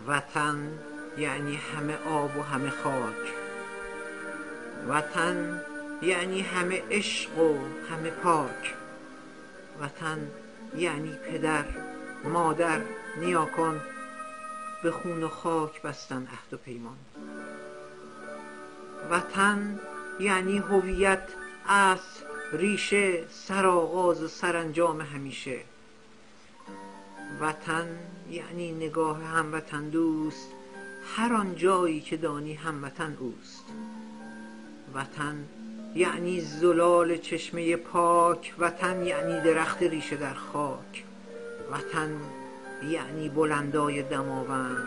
وطن یعنی همه آب و همه خاک، وطن یعنی همه عشق و همه پاک، وطن یعنی پدر، مادر، نیاکان به خون و خاک بستن عهد و پیمان. وطن یعنی هویت، اصل، ریشه، سرآغاز و سرانجام همیشه. وطن یعنی نگاه هموطن دوست، هر آن جایی که دانی هموطن اوست. وطن یعنی زلال چشمه پاک، وطن یعنی درخت ریشه در خاک، وطن یعنی بلندای دماوند،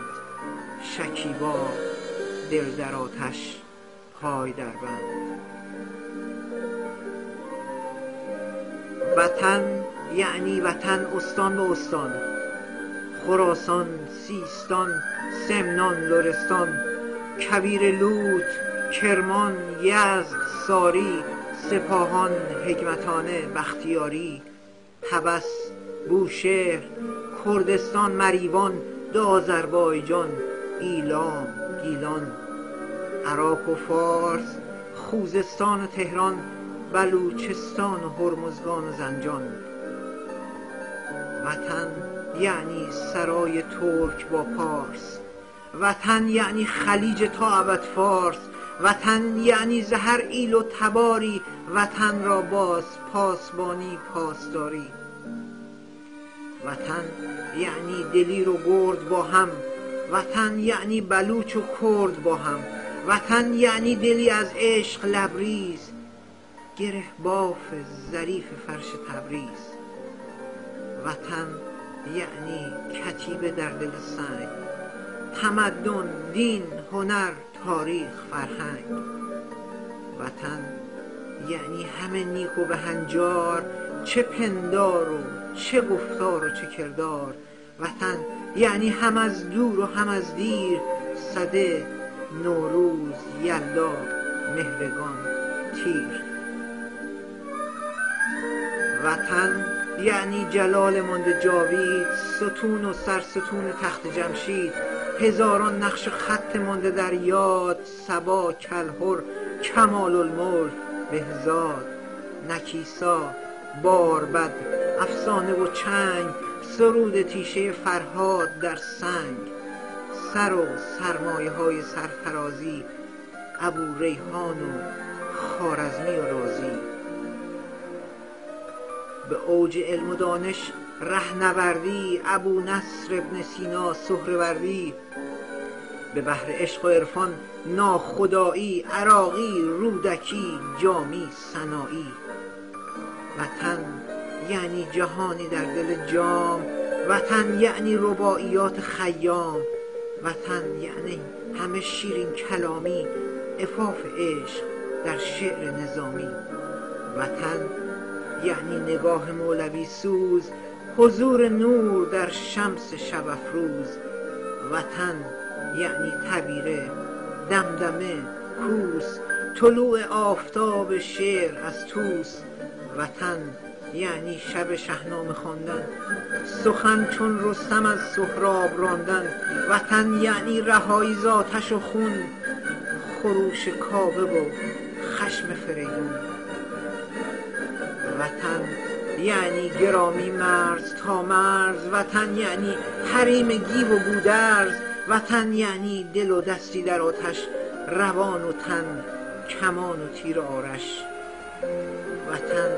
شکیبا دل در آتش پای در بند. وطن یعنی وطن استان به استان، خراسان، سیستان، سمنان، لرستان، کویر، لوط، کرمان، یزد، ساری، سپاهان، حکمتانه، بختیاری، طبس، بوشهر، کردستان، مریوان، آذربایجان، ایلام، گیلان، عراق و فارس، خوزستان و تهران، بلوچستان و هرمزگان و زنجان. وطن یعنی سرای ترک با پارس، وطن یعنی خلیج تا ابد فارس، وطن یعنی زهر ایل و تباری، وطن را باز پاسبانی پاسداری. وطن یعنی دلیر و گرد با هم، وطن یعنی بلوچ و کرد با هم، وطن یعنی دلی از عشق لبریز، گره باف ظریف فرش تبریز. وطن یعنی کتیبه در دل سنگ، تمدن، دین، هنر، تاریخ، فرهنگ. وطن یعنی همه نیک و بهنجار، چه پندار و چه گفتار و چه کردار. وطن یعنی هم از دور و هم از دیر، سده، نوروز، یلدا، مهرگان، تیر. وطن یعنی جلال مانده جاوید، ستون و سرستون تخت جمشید، هزاران نقش خط مانده در یاد، صبا، کلهر، کمال الملک، بهزاد، نکیسا، باربد، افسانه و چنگ، سرود تیشه فرهاد در سنگ، سر و سرمایه های سرفرازی، ابو ریحان و خوارزمی و رازی. به اوج علم و دانش رهنوردی، ابو نصر ابن سینا سهروردی، به بحر عشق و عرفان ناخدایی، عراقی، رودکی، جامی، سنایی. وطن یعنی جهانی در دل جام، وطن یعنی رباعیات خیام، وطن یعنی همه شیرین کلامی، عفاف عشق در شعر نظامی. وطن یعنی نگاه مولوی سوز، حضور نور در شمس شب افروز. وطن یعنی تبیره، دمدمه، کوس، طلوع آفتاب شعر از طوس. وطن یعنی شب شاهنامه خواندن، سخن چون رستم از سهراب راندن. وطن یعنی رهایی ز آتش و خون، خروش کعبه و خشم فریدون. وطن یعنی گرامی مرز تا مرز، وطن یعنی حریم گیو و گودرز. وطن یعنی دل و دستی در آتش، روان و تن کمان و تیر آرش. وطن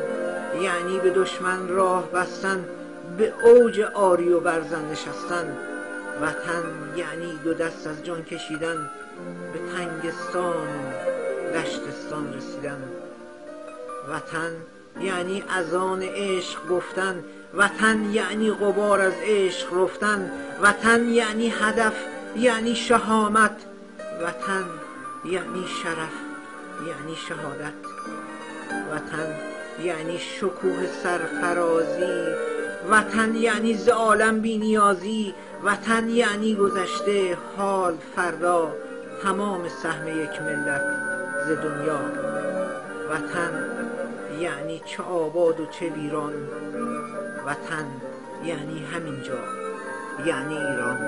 یعنی به دشمن راه بستن، به اوج آری و برزن نشستن. وطن یعنی دو دست از جان کشیدن، به تنگستان و دشتستان رسیدن. وطن یعنی اذان عشق گفتن، وطن یعنی غبار از عشق رفتن. وطن یعنی هدف، یعنی شهامت، وطن یعنی شرف، یعنی شهادت. وطن یعنی شکوه سرفرازی، وطن یعنی ز عالم بی نیازی. وطن یعنی گذشته، حال، فردا، تمام سهم یک ملت ز دنیا. وطن یعنی چه آباد و چه ویران، وطن یعنی همینجا، یعنی ایران.